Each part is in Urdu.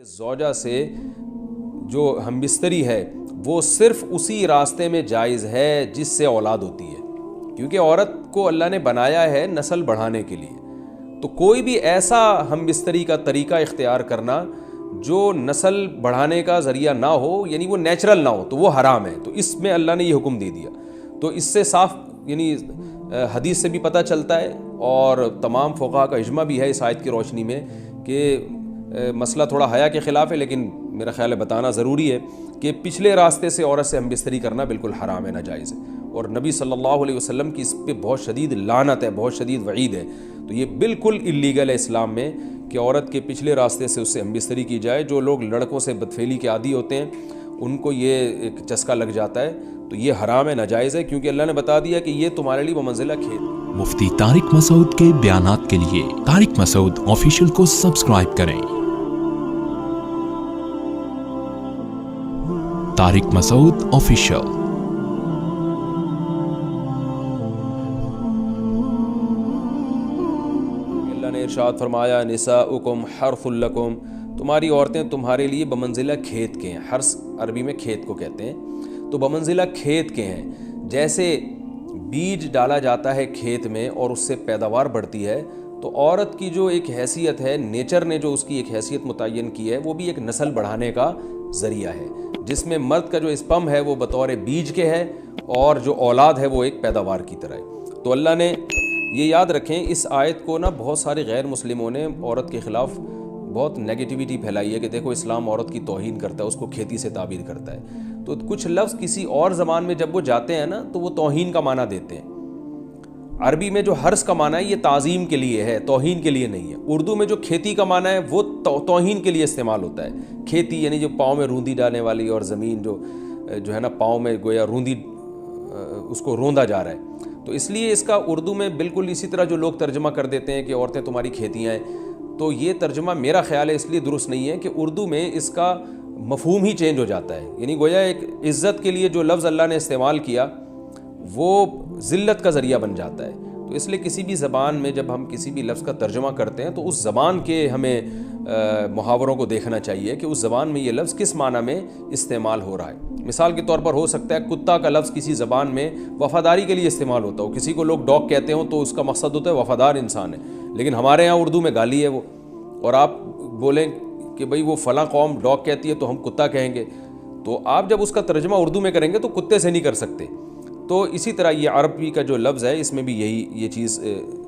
زوجہ سے جو ہم بستری ہے وہ صرف اسی راستے میں جائز ہے جس سے اولاد ہوتی ہے، کیونکہ عورت کو اللہ نے بنایا ہے نسل بڑھانے کے لیے۔ تو کوئی بھی ایسا ہم بستری کا طریقہ اختیار کرنا جو نسل بڑھانے کا ذریعہ نہ ہو، یعنی وہ نیچرل نہ ہو، تو وہ حرام ہے۔ تو اس میں اللہ نے یہ حکم دے دیا۔ تو اس سے صاف یعنی حدیث سے بھی پتہ چلتا ہے، اور تمام فقہاء کا اجماع بھی ہے اس آیت کی روشنی میں کہ مسئلہ تھوڑا حیا کے خلاف ہے، لیکن میرا خیال ہے بتانا ضروری ہے کہ پچھلے راستے سے عورت سے ہم بستری کرنا بالکل حرام ہے، ناجائز ہے، اور نبی صلی اللہ علیہ وسلم کی اس پہ بہت شدید لعنت ہے، بہت شدید وعید ہے۔ تو یہ بالکل اللیگل ہے اسلام میں کہ عورت کے پچھلے راستے سے اس سے ہم بستری کی جائے۔ جو لوگ لڑکوں سے بدفعلی کے عادی ہوتے ہیں ان کو یہ ایک چسکا لگ جاتا ہے، تو یہ حرام ہے، ناجائز ہے، کیونکہ اللہ نے بتا دیا کہ یہ تمہارے لیے بمنزلہ کھیت۔ مفتی طارق مسعود کے بیانات کے لیے طارق مسعود آفیشیل کو سبسکرائب کریں۔ طارق مسعود آفیشیل۔ اللہ نے ارشاد فرمایا نساؤکم حرث لکم، تمہاری عورتیں تمہارے لیے بمنزلہ کھیت کے ہیں۔ حرث عربی میں کھیت کو کہتے ہیں، تو بمنزلہ کھیت کے ہیں۔ جیسے بیج ڈالا جاتا ہے کھیت میں اور اس سے پیداوار بڑھتی ہے، تو عورت کی جو ایک حیثیت ہے، نیچر نے جو اس کی ایک حیثیت متعین کی ہے، وہ بھی ایک نسل بڑھانے کا ذریعہ ہے، جس میں مرد کا جو اسپم ہے وہ بطور بیج کے ہے، اور جو اولاد ہے وہ ایک پیداوار کی طرح ہے۔ تو اللہ نے یہ یاد رکھیں، اس آیت کو بہت سارے غیر مسلموں نے عورت کے خلاف بہت نیگیٹیوٹی پھیلائی ہے کہ دیکھو اسلام عورت کی توہین کرتا ہے، اس کو کھیتی سے تعبیر کرتا ہے۔ تو کچھ لفظ کسی اور زبان میں جب وہ جاتے ہیں تو وہ توہین کا معنی دیتے ہیں۔ عربی میں جو حرث کا معنی ہے یہ تعظیم کے لیے ہے، توہین کے لیے نہیں ہے۔ اردو میں جو کھیتی کا معنی ہے وہ توہین کے لیے استعمال ہوتا ہے۔ کھیتی یعنی جو پاؤں میں روندی ڈالنے والی، اور زمین جو ہے پاؤں میں گویا روندی، اس کو روندا جا رہا ہے۔ تو اس لیے اس کا اردو میں بالکل اسی طرح جو لوگ ترجمہ کر دیتے ہیں کہ عورتیں تمہاری کھیتیاں ہیں، تو یہ ترجمہ میرا خیال ہے اس لیے درست نہیں ہے کہ اردو میں اس کا مفہوم ہی چینج ہو جاتا ہے۔ یعنی گویا ایک عزت کے لیے جو لفظ اللہ نے استعمال کیا وہ ذلت کا ذریعہ بن جاتا ہے۔ تو اس لیے کسی بھی زبان میں جب ہم کسی بھی لفظ کا ترجمہ کرتے ہیں تو اس زبان کے ہمیں محاوروں کو دیکھنا چاہیے کہ اس زبان میں یہ لفظ کس معنی میں استعمال ہو رہا ہے۔ مثال کے طور پر ہو سکتا ہے کتا کا لفظ کسی زبان میں وفاداری کے لیے استعمال ہوتا ہو، کسی کو لوگ ڈاگ کہتے ہوں تو اس کا مقصد ہوتا ہے وفادار انسان ہے، لیکن ہمارے یہاں اردو میں گالی ہے وہ، اور آپ بولیں کہ بھئی وہ فلاں قوم ڈاگ کہتی ہے تو ہم کتا کہیں گے، تو آپ جب اس کا ترجمہ اردو میں کریں گے تو کتے سے نہیں کر سکتے۔ تو اسی طرح یہ عربی کا جو لفظ ہے اس میں بھی یہ چیز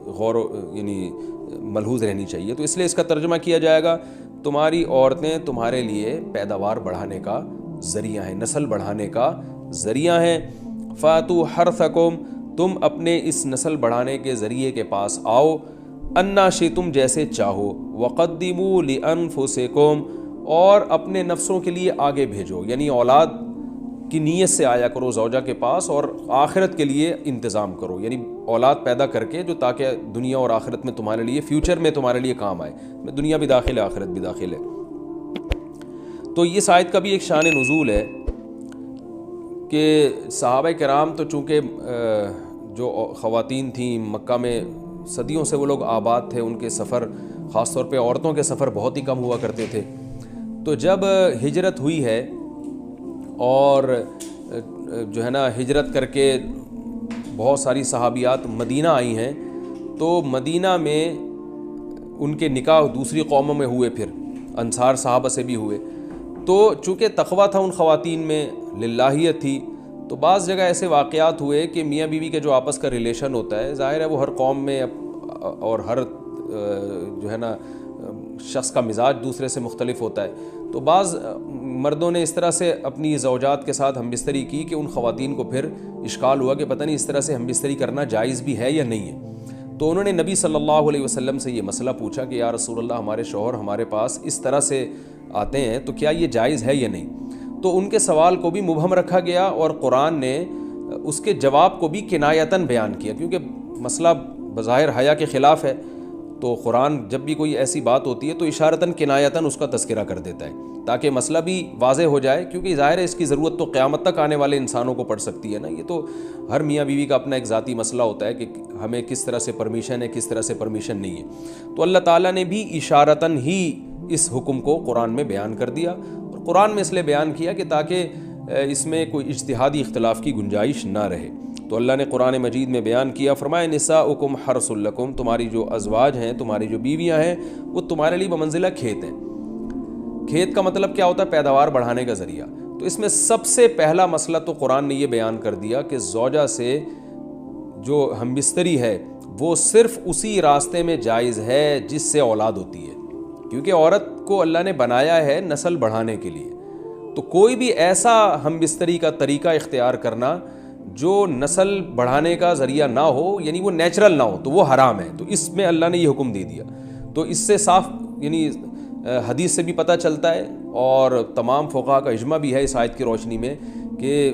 غور یعنی ملحوظ رہنی چاہیے۔ تو اس لیے اس کا ترجمہ کیا جائے گا تمہاری عورتیں تمہارے لیے پیداوار بڑھانے کا ذریعہ ہیں، نسل بڑھانے کا ذریعہ ہیں۔ فاتوا حرثکم، تم اپنے اس نسل بڑھانے کے ذریعے کے پاس آؤ، انا شئتم، جیسے چاہو، وقدموا لانفسکم، اور اپنے نفسوں کے لیے آگے بھیجو، یعنی اولاد کی نیت سے آیا کرو زوجہ کے پاس، اور آخرت کے لیے انتظام کرو، یعنی اولاد پیدا کر کے جو تاکہ دنیا اور آخرت میں تمہارے لیے، فیوچر میں تمہارے لیے کام آئے، دنیا بھی داخل ہے آخرت بھی داخل ہے۔ تو اس آیت کا بھی ایک شان نزول ہے کہ صحابہ کرام تو چونکہ جو خواتین تھیں مکہ میں صدیوں سے وہ لوگ آباد تھے، ان کے سفر خاص طور پہ عورتوں کے سفر بہت ہی کم ہوا کرتے تھے۔ تو جب ہجرت ہوئی ہے اور جو ہجرت کر کے بہت ساری صحابیات مدینہ آئی ہیں، تو مدینہ میں ان کے نکاح دوسری قوموں میں ہوئے، پھر انصار صحابہ سے بھی ہوئے۔ تو چونکہ تقویٰ تھا ان خواتین میں، للہیت تھی، تو بعض جگہ ایسے واقعات ہوئے کہ میاں بیوی کے جو آپس کا ریلیشن ہوتا ہے، ظاہر ہے وہ ہر قوم میں اور ہر شخص کا مزاج دوسرے سے مختلف ہوتا ہے، تو بعض مردوں نے اس طرح سے اپنی زوجات کے ساتھ ہم بستری کی کہ ان خواتین کو پھر اشکال ہوا کہ پتہ نہیں اس طرح سے ہم بستری کرنا جائز بھی ہے یا نہیں ہے۔ تو انہوں نے نبی صلی اللہ علیہ وسلم سے یہ مسئلہ پوچھا کہ یا رسول اللہ، ہمارے شوہر ہمارے پاس اس طرح سے آتے ہیں تو کیا یہ جائز ہے یا نہیں؟ تو ان کے سوال کو بھی مبہم رکھا گیا، اور قرآن نے اس کے جواب کو بھی کنایتاً بیان کیا، کیونکہ مسئلہ بظاہر حیا کے خلاف ہے، تو قرآن جب بھی کوئی ایسی بات ہوتی ہے تو اشارتاً کنایتاً اس کا تذکرہ کر دیتا ہے تاکہ مسئلہ بھی واضح ہو جائے، کیونکہ ظاہر ہے اس کی ضرورت تو قیامت تک آنے والے انسانوں کو پڑ سکتی ہے نا۔ یہ تو ہر میاں بیوی کا اپنا ایک ذاتی مسئلہ ہوتا ہے کہ ہمیں کس طرح سے پرمیشن ہے، کس طرح سے پرمیشن نہیں ہے۔ تو اللہ تعالیٰ نے بھی اشارتاً ہی اس حکم کو قرآن میں بیان کر دیا، اور قرآن میں اس لیے بیان کیا کہ تاکہ اس میں کوئی اجتہادی اختلاف کی گنجائش نہ رہے۔ تو اللہ نے قرآن مجید میں بیان کیا، فرمایا نساؤکم حرث لکم، تمہاری جو ازواج ہیں، تمہاری جو بیویاں ہیں، وہ تمہارے لیے بمنزلہ کھیت ہیں۔ کھیت کا مطلب کیا ہوتا ہے؟ پیداوار بڑھانے کا ذریعہ۔ تو اس میں سب سے پہلا مسئلہ تو قرآن نے یہ بیان کر دیا کہ زوجہ سے جو ہم بستری ہے وہ صرف اسی راستے میں جائز ہے جس سے اولاد ہوتی ہے، کیونکہ عورت کو اللہ نے بنایا ہے نسل بڑھانے کے لیے۔ تو کوئی بھی ایسا ہم بستری کا طریقہ اختیار کرنا جو نسل بڑھانے کا ذریعہ نہ ہو، یعنی وہ نیچرل نہ ہو، تو وہ حرام ہے۔ تو اس میں اللہ نے یہ حکم دے دیا۔ تو اس سے صاف یعنی حدیث سے بھی پتہ چلتا ہے، اور تمام فقہاء کا اجماع بھی ہے اس آیت کی روشنی میں کہ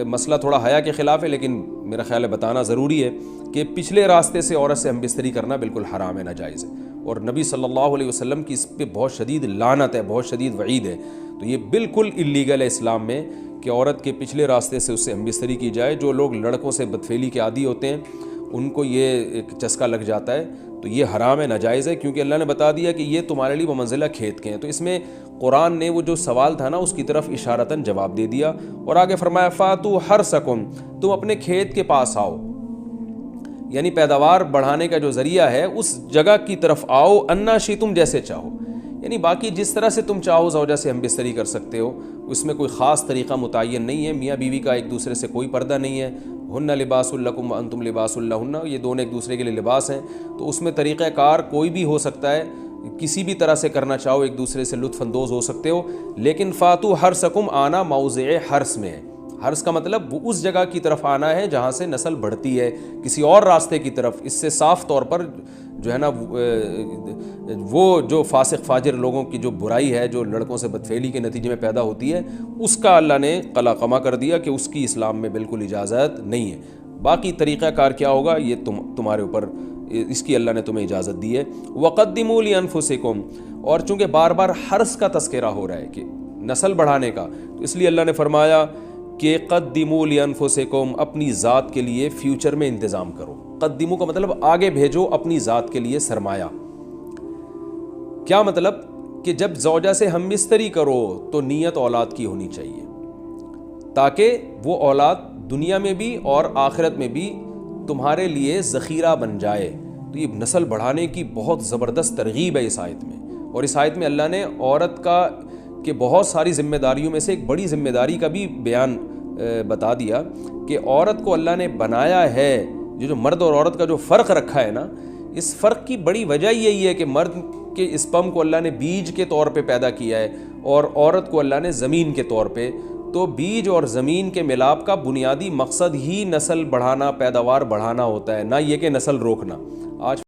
مسئلہ تھوڑا حیا کے خلاف ہے، لیکن میرا خیال ہے بتانا ضروری ہے کہ پچھلے راستے سے عورت سے ہم بستری کرنا بالکل حرام ہے، ناجائز ہے، اور نبی صلی اللہ علیہ وسلم کی اس پہ بہت شدید لعنت ہے، بہت شدید وعید ہے۔ تو یہ بالکل اللیگل ہے اسلام میں کہ عورت کے پچھلے راستے سے اس سے ہم بستری کی جائے۔ جو لوگ لڑکوں سے بدفعلی کے عادی ہوتے ہیں ان کو یہ ایک چسکا لگ جاتا ہے، تو یہ حرام ہے، ناجائز ہے، کیونکہ اللہ نے بتا دیا کہ یہ تمہارے لیے بمنزلہ کھیت کے ہیں۔ تو اس میں قرآن نے وہ جو سوال تھا نا اس کی طرف اشارتاً جواب دے دیا، اور آگے فرمایا فاتو حرثکم، تم اپنے کھیت کے پاس آؤ، یعنی پیداوار بڑھانے کا جو ذریعہ ہے اس جگہ کی طرف آؤ، انا شئتم، جیسے چاہو، یعنی باقی جس طرح سے تم چاہو زوجہ سے ہم بستری کر سکتے ہو، اس میں کوئی خاص طریقہ متعین نہیں ہے۔ میاں بیوی کا ایک دوسرے سے کوئی پردہ نہیں ہے، ہن لباس لکم وانتم لباس لہن، یہ دونوں ایک دوسرے کے لیے لباس ہیں۔ تو اس میں طریقہ کار کوئی بھی ہو سکتا ہے، کسی بھی طرح سے کرنا چاہو ایک دوسرے سے لطف اندوز ہو سکتے ہو، لیکن فاتو حرثکم آنا موضع حرث میں ہے۔ حرث کا مطلب وہ اس جگہ کی طرف آنا ہے جہاں سے نسل بڑھتی ہے، کسی اور راستے کی طرف۔ اس سے صاف طور پر جو ہے نا وہ جو فاسق فاجر لوگوں کی جو برائی ہے، جو لڑکوں سے بدفعلی کے نتیجے میں پیدا ہوتی ہے، اس کا اللہ نے قلع قمع کر دیا کہ اس کی اسلام میں بالکل اجازت نہیں ہے۔ باقی طریقہ کار کیا ہوگا یہ تمہارے اوپر، اس کی اللہ نے تمہیں اجازت دی ہے۔ وَقَدِّمُوا لِأَنفُسِكُمْ، اور چونکہ بار بار حرث کا تذکرہ ہو رہا ہے کہ نسل بڑھانے کا، تو اس لیے اللہ نے فرمایا کہ قدموا لانفسکم، اپنی ذات کے لیے فیوچر میں انتظام کرو۔ قدموا کا مطلب آگے بھیجو اپنی ذات کے لیے سرمایہ۔ کیا مطلب؟ کہ جب زوجہ سے ہم بستری کرو تو نیت اولاد کی ہونی چاہیے، تاکہ وہ اولاد دنیا میں بھی اور آخرت میں بھی تمہارے لیے ذخیرہ بن جائے۔ تو یہ نسل بڑھانے کی بہت زبردست ترغیب ہے اس آیت میں، اور اس آیت میں اللہ نے عورت کا کہ بہت ساری ذمہ داریوں میں سے ایک بڑی ذمہ داری کا بھی بیان بتا دیا کہ عورت کو اللہ نے بنایا ہے، جو مرد اور عورت کا جو فرق رکھا ہے نا، اس فرق کی بڑی وجہ یہی ہے کہ مرد کے اسپم کو اللہ نے بیج کے طور پہ پیدا کیا ہے، اور عورت کو اللہ نے زمین کے طور پہ۔ تو بیج اور زمین کے ملاپ کا بنیادی مقصد ہی نسل بڑھانا، پیداوار بڑھانا ہوتا ہے، نہ یہ کہ نسل روکنا۔ آج